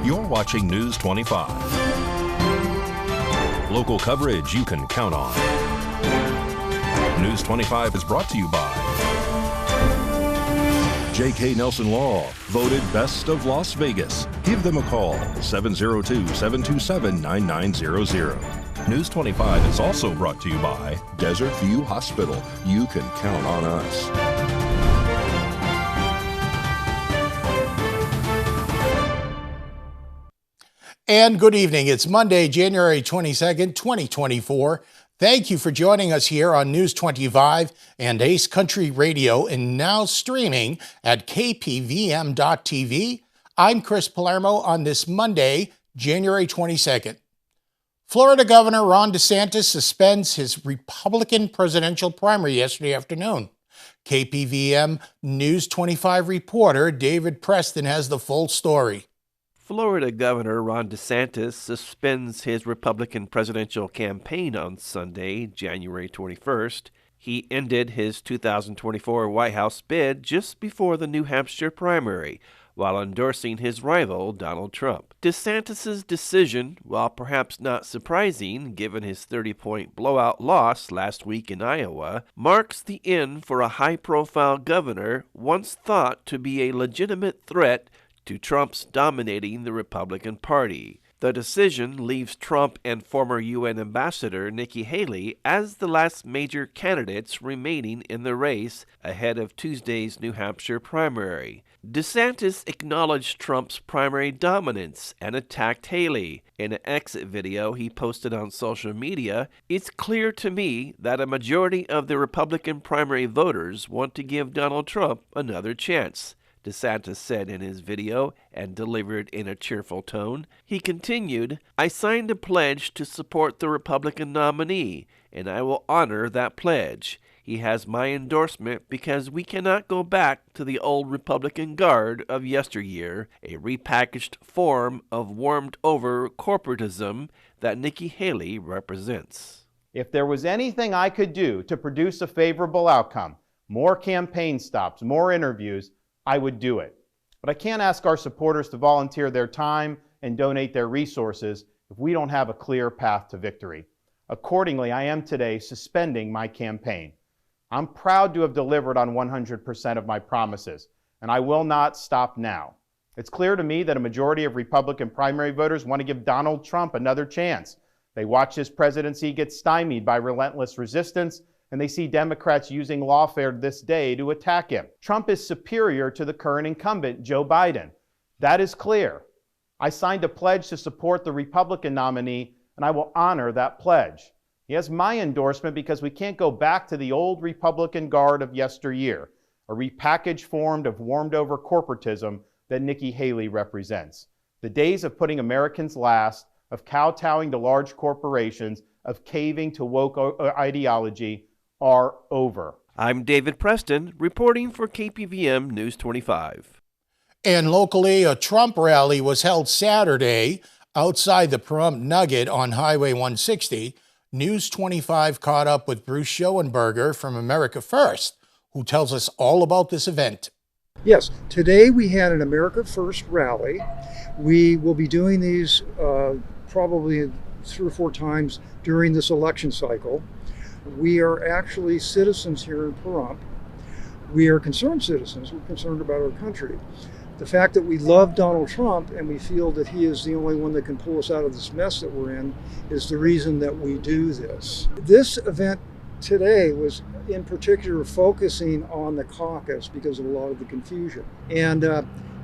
You're watching News 25. Local coverage you can count on. News 25 is brought to you by J.K. Nelson Law, voted Best of Las Vegas. Give them a call, 702-727-9900. News 25 is also brought to you by Desert View Hospital. You can count on us. And good evening. It's Monday, January 22nd, 2024. Thank you for joining us here on News 25 and Ace Country Radio, and now streaming at KPVM.TV. I'm Chris Palermo on this Monday, January 22nd. Florida Governor Ron DeSantis suspends his Republican presidential primary yesterday afternoon. KPVM News 25 reporter David Preston has the full story. Florida Governor Ron DeSantis suspends his Republican presidential campaign on Sunday, January 21st. He ended his 2024 White House bid just before the New Hampshire primary, while endorsing his rival, Donald Trump. DeSantis' decision, while perhaps not surprising given his 30-point blowout loss last week in Iowa, marks the end for a high-profile governor once thought to be a legitimate threat to Trump's dominating the Republican Party. The decision leaves Trump and former UN Ambassador Nikki Haley as the last major candidates remaining in the race ahead of Tuesday's New Hampshire primary. DeSantis acknowledged Trump's primary dominance and attacked Haley. In an exit video he posted on social media, "It's clear to me that a majority of the Republican primary voters want to give Donald Trump another chance," DeSantis said in his video and delivered in a cheerful tone. He continued, "I signed a pledge to support the Republican nominee, and I will honor that pledge. He has my endorsement because we cannot go back to the old Republican guard of yesteryear, a repackaged form of warmed-over corporatism that Nikki Haley represents." If there was anything I could do to produce a favorable outcome, more campaign stops, more interviews, I would do it. But I can't ask our supporters to volunteer their time and donate their resources if we don't have a clear path to victory. Accordingly, I am today suspending my campaign. I'm proud to have delivered on 100% of my promises, and I will not stop now. It's clear to me that a majority of Republican primary voters want to give Donald Trump another chance. They watch his presidency get stymied by relentless resistance, and they see Democrats using lawfare this day to attack him. Trump is superior to the current incumbent, Joe Biden. That is clear. I signed a pledge to support the Republican nominee, and I will honor that pledge. He has my endorsement because we can't go back to the old Republican guard of yesteryear, a repackaged form of warmed-over corporatism that Nikki Haley represents. The days of putting Americans last, of kowtowing to large corporations, of caving to woke ideology are over. I'm David Preston, reporting for KPVM News 25. And locally, a Trump rally was held Saturday outside the Pahrump Nugget on Highway 160. News 25 caught up with Bruce Schoenberger from America First, who tells us all about this event. Yes, today we had an America First rally. We will be doing these probably 3 or 4 times during this election cycle. We are actually citizens here in Pahrump. We are concerned citizens. We're concerned about our country. The fact that we love Donald Trump and we feel that he is the only one that can pull us out of this mess that we're in is the reason that we do this. This event today was in particular focusing on the caucus because of a lot of the confusion. And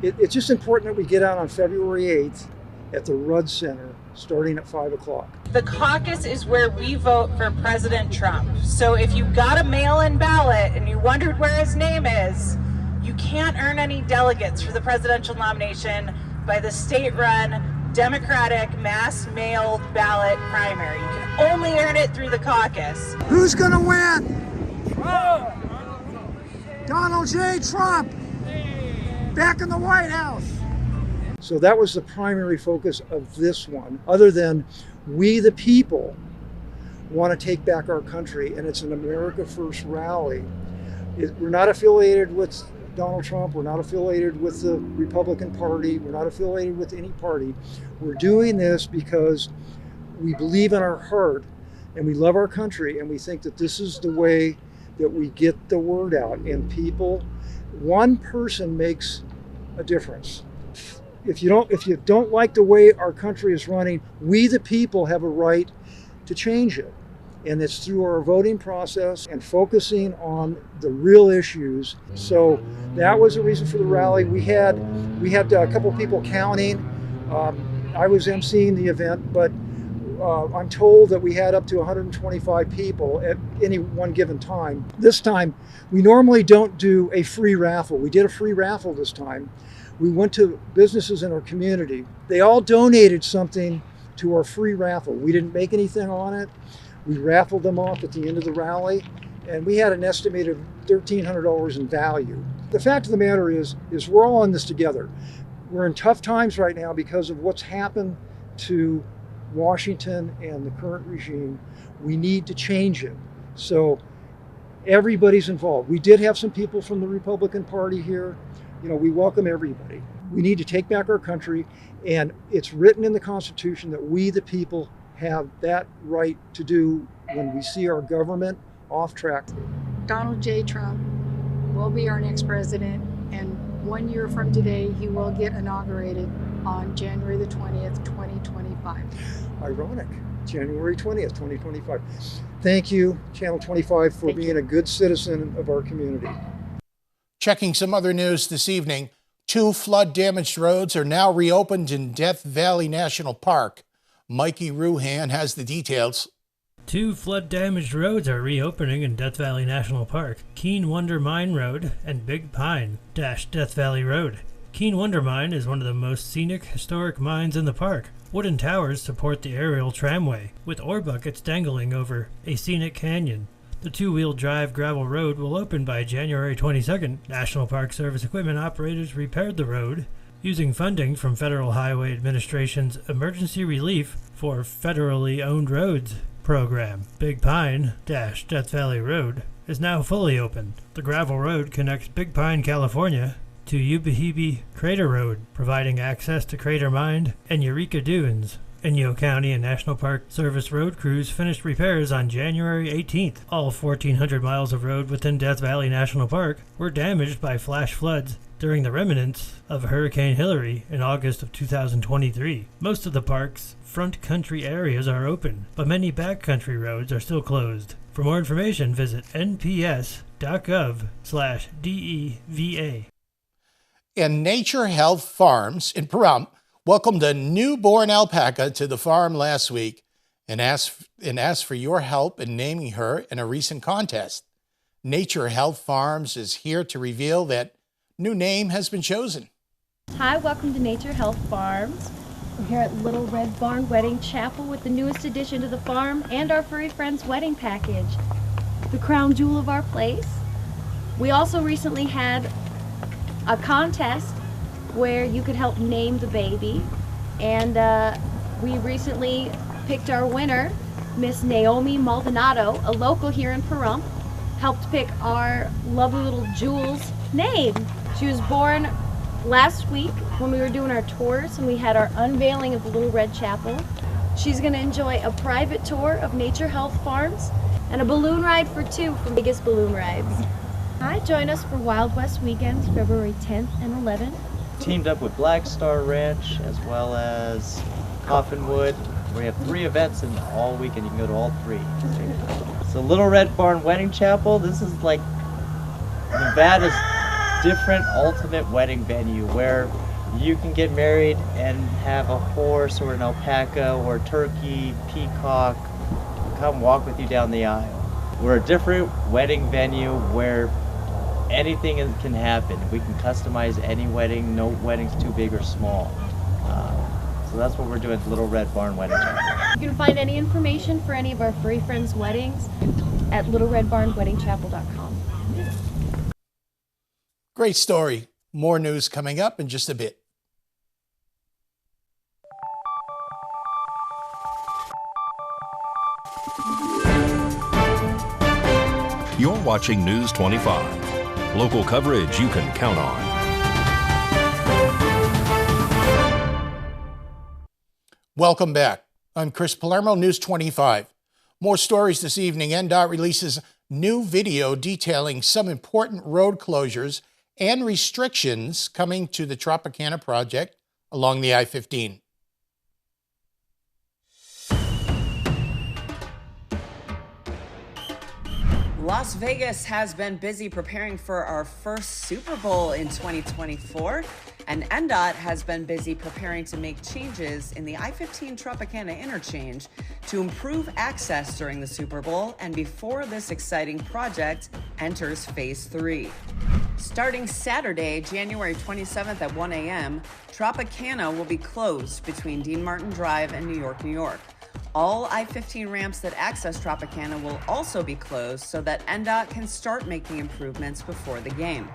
it's just important that we get out on February 8th at the Rudd Center starting at 5 o'clock. The caucus is where we vote for President Trump. So if you got a mail-in ballot and you wondered where his name is, you can't earn any delegates for the presidential nomination by the state-run Democratic mass-mailed ballot primary. You can only earn it through the caucus. Who's gonna win? Trump. Donald J. Trump, back in the White House. So that was the primary focus of this one, other than we the people want to take back our country, and it's an America First rally. We're not affiliated with Donald Trump. We're not affiliated with the Republican Party. We're not affiliated with any party. We're doing this because we believe in our heart and we love our country, and we think that this is the way that we get the word out. And people, one person makes a difference. If you don't like the way our country is running, we the people have a right to change it. And it's through our voting process and focusing on the real issues. So that was the reason for the rally. We had a couple of people counting. I was emceeing the event, but I'm told that we had up to 125 people at any one given time. This time, we normally don't do a free raffle. We did a free raffle this time. We went to businesses in our community. They all donated something to our free raffle. We didn't make anything on it. We raffled them off at the end of the rally, and we had an estimated $1,300 in value. The fact of the matter is we're all in this together. We're in tough times right now because of what's happened to Washington and the current regime. We need to change it. So everybody's involved. We did have some people from the Republican Party here. We welcome everybody. We need to take back our country, and it's written in the Constitution that we, the people, have that right to do when we see our government off track. Donald J. Trump will be our next president, and 1 year from today, he will get inaugurated on January the 20th, 2025. Ironic, January 20th, 2025. Thank you, Channel 25, for being a good citizen of our community. Checking some other news this evening, 2 flood-damaged roads are now reopened in Death Valley National Park. Mikey Ruhan has the details. 2 flood-damaged roads are reopening in Death Valley National Park, Keen Wonder Mine Road and Big Pine - Death Valley Road. Keen Wonder Mine is one of the most scenic, historic mines in the park. Wooden towers support the aerial tramway, with ore buckets dangling over a scenic canyon. The 2-wheel drive gravel road will open by January 22nd. National Park Service equipment operators repaired the road using funding from Federal Highway Administration's Emergency Relief for Federally Owned Roads program. Big Pine - Death Valley Road is now fully open. The gravel road connects Big Pine, California to Ubehebe Crater Road, providing access to Crater Mine and Eureka Dunes. Inyo County and National Park Service road crews finished repairs on January 18th. All 1,400 miles of road within Death Valley National Park were damaged by flash floods during the remnants of Hurricane Hilary in August of 2023. Most of the park's front country areas are open, but many backcountry roads are still closed. For more information, visit nps.gov/DEVA. And Nature Health Farms in Pahrump welcomed a newborn alpaca to the farm last week and asked for your help in naming her in a recent contest. Nature Health Farms is here to reveal that new name has been chosen. Hi, welcome to Nature Health Farms. We're here at Little Red Barn Wedding Chapel with the newest addition to the farm and our Furry Friends wedding package, the crown jewel of our place. We also recently had a contest where you could help name the baby, and we recently picked our winner. Miss Naomi Maldonado, a local here in Pahrump, helped pick our lovely little Jewel's name. She was born last week when we were doing our tours and we had our unveiling of the Little Red Chapel. She's going to enjoy a private tour of Nature Health Farms and a balloon ride for 2 from Biggest Balloon Rides. Hi, join us for Wild West Weekends, February 10th and 11th. Teamed up with Black Star Ranch as well as Coffinwood. We have 3 events in all weekend. You can go to all 3. So Little Red Barn Wedding Chapel, this is like Nevada's different ultimate wedding venue where you can get married and have a horse or an alpaca or turkey, peacock come walk with you down the aisle. We're a different wedding venue where anything can happen. We can customize any wedding. No wedding's too big or small. So that's what we're doing at Little Red Barn Wedding Chapel. You can find any information for any of our Furry Friends weddings at littleredbarnweddingchapel.com. Great story. More news coming up in just a bit. You're watching News 25. Local coverage you can count on. Welcome back. I'm Chris Palermo, News 25. More stories this evening. NDOT releases new video detailing some important road closures and restrictions coming to the Tropicana project along the I-15. Las Vegas has been busy preparing for our first Super Bowl in 2024, and NDOT has been busy preparing to make changes in the I-15 Tropicana interchange to improve access during the Super Bowl and before this exciting project enters Phase 3. Starting Saturday, January 27th at 1 a.m., Tropicana will be closed between Dean Martin Drive and New York, New York. All I-15 ramps that access Tropicana will also be closed so that NDOT can start making improvements before the game.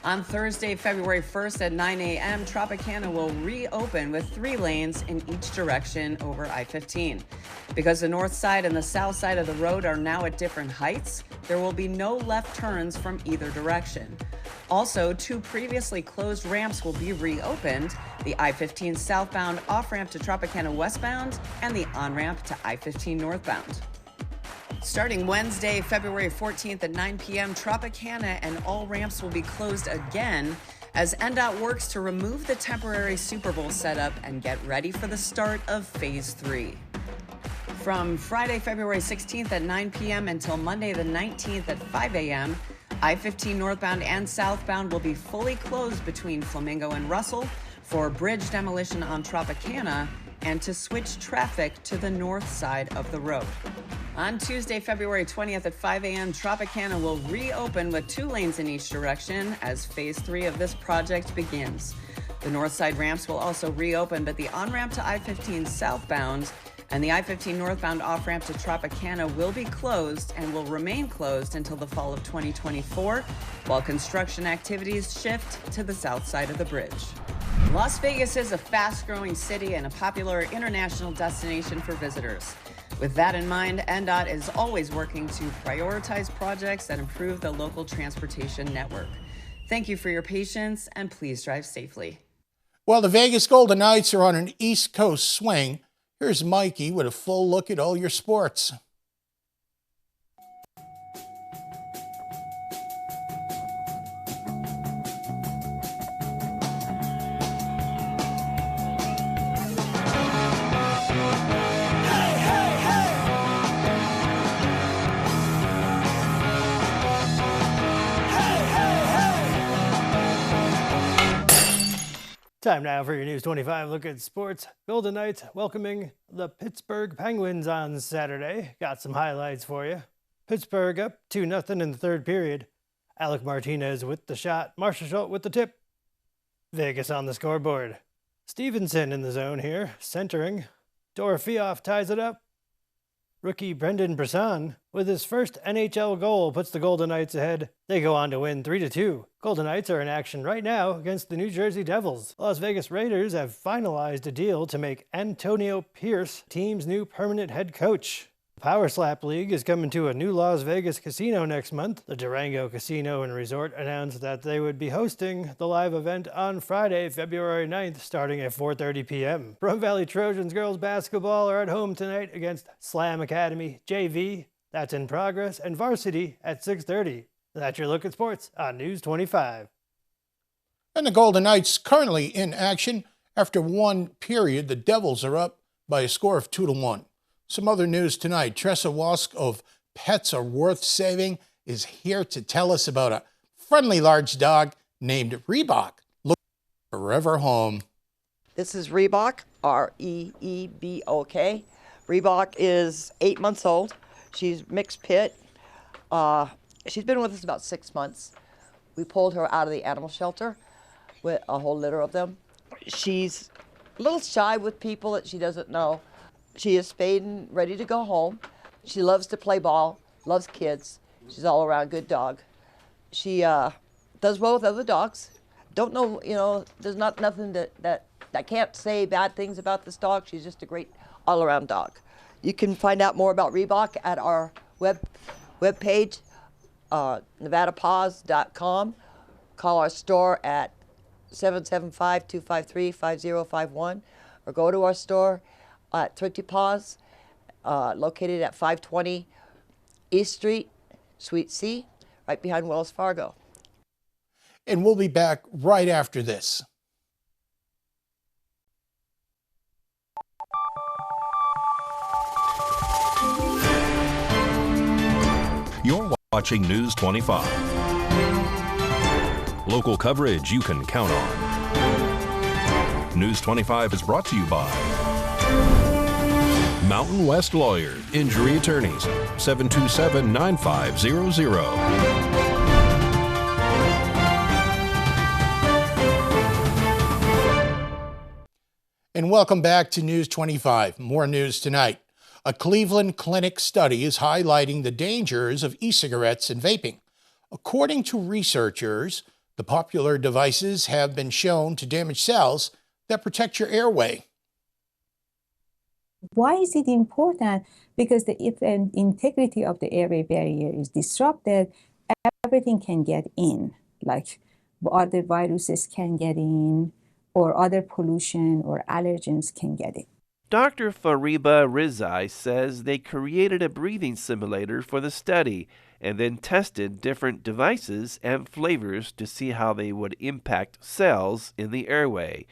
On Thursday, February 1st at 9 a.m., Tropicana will reopen with 3 lanes in each direction over I-15. Because the north side and the south side of the road are now at different heights, there will be no left turns from either direction. Also, 2 previously closed ramps will be reopened, the I-15 southbound off-ramp to Tropicana westbound and the on-ramp to I-15 northbound. Starting Wednesday, February 14th at 9 p.m., Tropicana and all ramps will be closed again as NDOT works to remove the temporary Super Bowl setup and get ready for the start of Phase 3. From Friday, February 16th at 9 p.m. until Monday the 19th at 5 a.m., I-15 northbound and southbound will be fully closed between Flamingo and Russell for bridge demolition on Tropicana and to switch traffic to the north side of the road. On Tuesday, February 20th at 5 a.m., Tropicana will reopen with 2 lanes in each direction as Phase 3 of this project begins. The north side ramps will also reopen, but the on-ramp to I-15 southbound and the I-15 northbound off-ramp to Tropicana will be closed and will remain closed until the fall of 2024, while construction activities shift to the south side of the bridge. Las Vegas is a fast-growing city and a popular international destination for visitors. With that in mind, NDOT is always working to prioritize projects that improve the local transportation network. Thank you for your patience, and please drive safely. Well, the Vegas Golden Knights are on an East Coast swing. Here's Mikey with a full look at all your sports. Time now for your News 25 look at sports. Golden Knights welcoming the Pittsburgh Penguins on Saturday. Got some highlights for you. Pittsburgh up 2-0 in the third period. Alec Martinez with the shot. Marshall Schultz with the tip. Vegas on the scoreboard. Stevenson in the zone here, centering. Dorofeev ties it up. Rookie Brendan Brisson, with his first NHL goal, puts the Golden Knights ahead. They go on to win 3-2. Golden Knights are in action right now against the New Jersey Devils. Las Vegas Raiders have finalized a deal to make Antonio Pierce team's new permanent head coach. The Power Slap League is coming to a new Las Vegas casino next month. The Durango Casino and Resort announced that they would be hosting the live event on Friday, February 9th, starting at 4:30 p.m. Pahrump Valley Trojans girls basketball are at home tonight against Slam Academy JV. That's in progress, and varsity at 6:30. That's your look at sports on News 25. And the Golden Knights currently in action. After one period, the Devils are up by a score of 2-1. Some other news tonight. Tressa Wask of Pets Are Worth Saving is here to tell us about a friendly large dog named Reebok. Look forever home. This is Reebok, R-E-E-B-O-K. Reebok is 8 months old. She's mixed pit. She's been with us about 6 months. We pulled her out of the animal shelter with a whole litter of them. She's a little shy with people that she doesn't know. She is spayed and ready to go home. She loves to play ball, loves kids. She's all around good dog. She does well with other dogs. Don't know, there's nothing that I can't say bad things about this dog. She's just a great all-around dog. You can find out more about Reebok at our web page, nevadapause.com. Call our store at 775-253-5051, or go to our store at Tropicana, located at 520 East Street, Suite C, right behind Wells Fargo. And we'll be back right after this. You're watching News 25. Local coverage you can count on. News 25 is brought to you by Mountain West Lawyers, Injury Attorneys, 727-9500. And welcome back to News 25. More news tonight. A Cleveland Clinic study is highlighting the dangers of e-cigarettes and vaping. According to researchers, the popular devices have been shown to damage cells that protect your airway. Why is it important? Because if the integrity of the airway barrier is disrupted, everything can get in, like other viruses can get in, or other pollution or allergens can get in. Dr. Fariba Rizai says they created a breathing simulator for the study and then tested different devices and flavors to see how they would impact cells in the airway.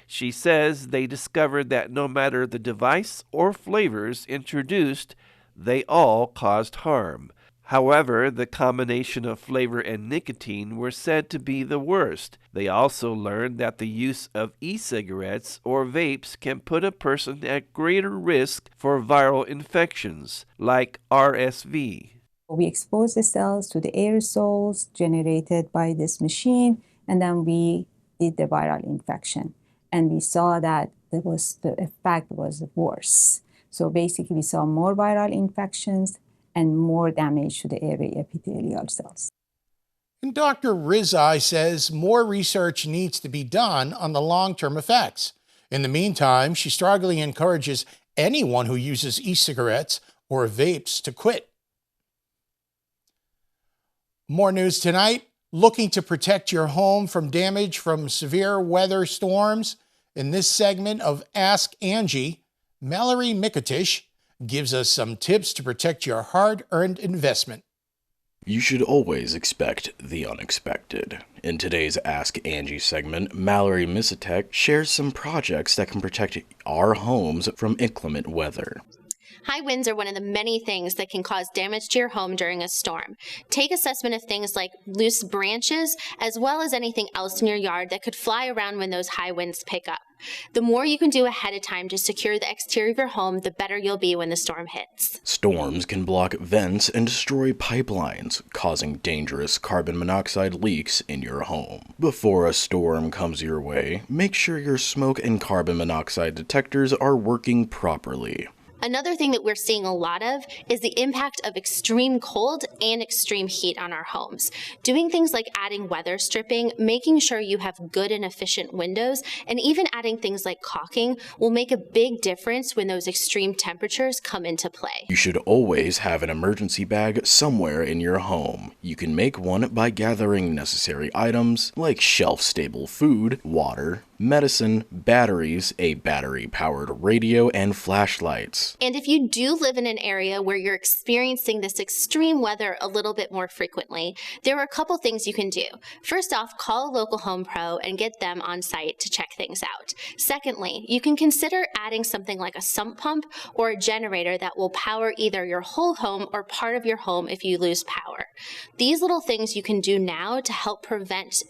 She says they discovered that no matter the device or flavors introduced, they all caused harm. However, the combination of flavor and nicotine were said to be the worst. They also learned that the use of e-cigarettes or vapes can put a person at greater risk for viral infections, like RSV. We expose the cells to the aerosols generated by this machine, and then we did the viral infection. And we saw that the effect was worse. So basically, we saw more viral infections and more damage to the airway epithelial cells. And Dr. Rizai says more research needs to be done on the long-term effects. In the meantime, she strongly encourages anyone who uses e-cigarettes or vapes to quit. More news tonight. Looking to protect your home from damage from severe weather storms? In this segment of Ask Angie, Mallory Mikatish gives us some tips to protect your hard-earned investment. You should always expect the unexpected. In today's Ask Angie segment, Mallory Misatek shares some projects that can protect our homes from inclement weather. High winds are one of the many things that can cause damage to your home during a storm. Take assessment of things like loose branches, as well as anything else in your yard that could fly around when those high winds pick up. The more you can do ahead of time to secure the exterior of your home, the better you'll be when the storm hits. Storms can block vents and destroy pipelines, causing dangerous carbon monoxide leaks in your home. Before a storm comes your way, make sure your smoke and carbon monoxide detectors are working properly. Another thing that we're seeing a lot of is the impact of extreme cold and extreme heat on our homes. Doing things like adding weather stripping, making sure you have good and efficient windows, and even adding things like caulking will make a big difference when those extreme temperatures come into play. You should always have an emergency bag somewhere in your home. You can make one by gathering necessary items like shelf-stable food, water, medicine, batteries, a battery-powered radio, and flashlights. And if you do live in an area where you're experiencing this extreme weather a little bit more frequently, there are a couple things you can do. First off, call a local home pro and get them on site to check things out. Secondly, you can consider adding something like a sump pump or a generator that will power either your whole home or part of your home if you lose power. These little things you can do now to help prevent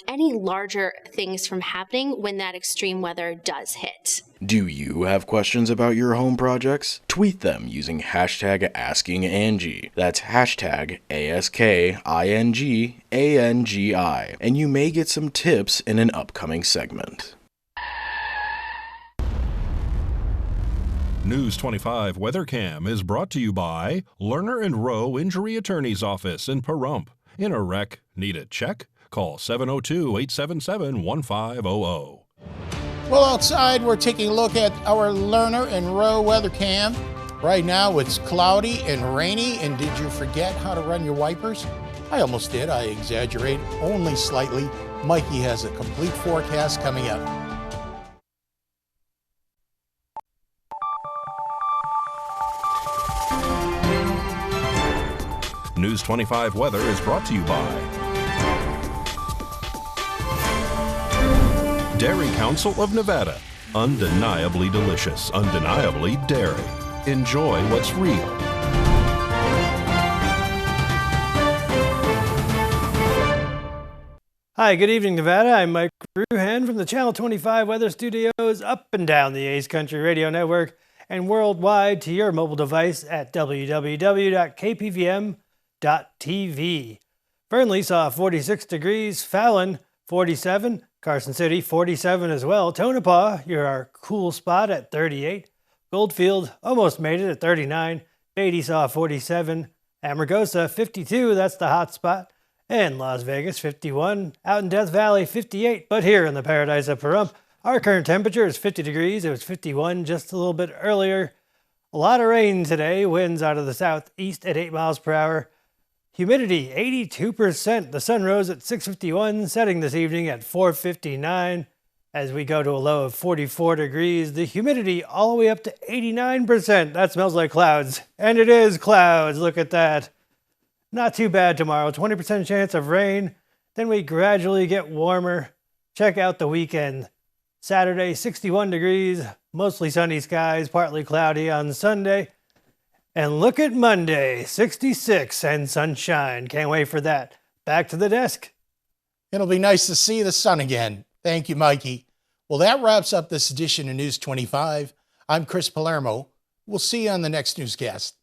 any larger things from happening when that extreme weather does hit. Do you have questions about your home projects? Tweet them using hashtag AskingAngie. That's hashtag AskingAngie, and you may get some tips in an upcoming segment. News 25 WeatherCam is brought to you by Lerner and Rowe Injury Attorney's Office in Pahrump. In a wreck, need a check? Call 702-877-1500. Well, outside, we're taking a look at our Lerner and Rowe weather cam. Right now, it's cloudy and rainy. And did you forget how to run your wipers? I almost did. I exaggerate only slightly. Mikey has a complete forecast coming up. News 25 weather is brought to you by Dairy Council of Nevada. Undeniably delicious, undeniably dairy. Enjoy what's real. Hi, good evening, Nevada. I'm Mike Ruhan from the Channel 25 Weather Studios up and down the Ace Country Radio Network and worldwide to your mobile device at www.kpvm.tv. Fernley saw 46 degrees, Fallon 47, Carson City 47 as well, Tonopah, your cool spot at 38, Goldfield almost made it at 39, Beatty saw 47, Amargosa 52, that's the hot spot, and Las Vegas 51, out in Death Valley 58, but here in the paradise of Pahrump, our current temperature is 50 degrees. It was 51 just a little bit earlier. A lot of rain today, winds out of the southeast at 8 miles per hour. Humidity 82%. The sun rose at 6:51, setting this evening at 4:59 as we go to a low of 44 degrees. The humidity all the way up to 89%. That smells like clouds. And it is clouds. Look at that. Not too bad tomorrow. 20% chance of rain. Then we gradually get warmer. Check out the weekend. Saturday, 61 degrees, mostly sunny skies, partly cloudy on Sunday. And look at Monday, 66 and sunshine. Can't wait for that. Back to the desk. It'll be nice to see the sun again. Thank you, Mikey. Well, that wraps up this edition of News 25. I'm Chris Palermo. We'll see you on the next newscast.